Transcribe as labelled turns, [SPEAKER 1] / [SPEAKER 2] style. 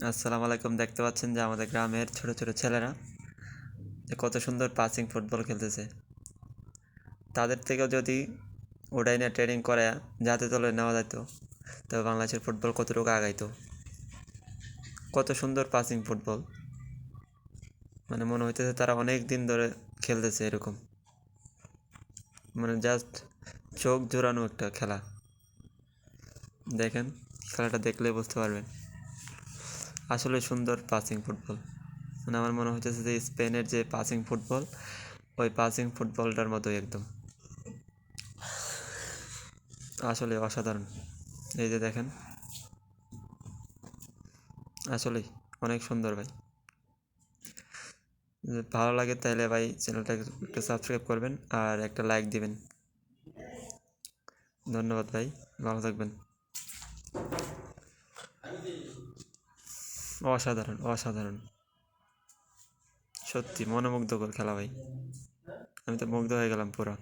[SPEAKER 1] আসসালামু আলাইকুম। দেখতে পাচ্ছেন যে আমাদের গ্রামের ছোট ছোট ছেলেরা যে কত সুন্দর পাসিং ফুটবল খেলতেছে। তাদের থেকেও যদি ওটাই না ট্রেনিং করে জাতীয় দলে নেওয়া যেত, তবে বাংলাদেশের ফুটবল কতটুকু আগাইতো। কত সুন্দর পাসিং ফুটবল, মানে মনে হইতেছে তারা অনেক দিন ধরে খেলতেছে এরকম। মানে জাস্ট চোখ জোড়ানো একটা খেলা। দেখেন, খেলাটা দেখলে বুঝতে পারবেন আসলে সুন্দর পাসিং ফুটবল। মানে আমার মনে হইতেছে যে স্পেনের যে পাসিং ফুটবল, ওই পাসিং ফুটবলটার মতোই একদম। আসলে অসাধারণ। এই যে দেখেন, আসলেই অনেক সুন্দর ভাই। যদি ভালো লাগে তাহলে ভাই চ্যানেলটাকে একটু সাবস্ক্রাইব করবেন আর একটা লাইক দিবেন। ধন্যবাদ ভাই, ভালো থাকবেন। অসাধারণ অসাধারণ, সত্যি মনোমুগ্ধকর খেলা ভাই। আমি তো মুগ্ধ হয়ে গেলাম পুরো।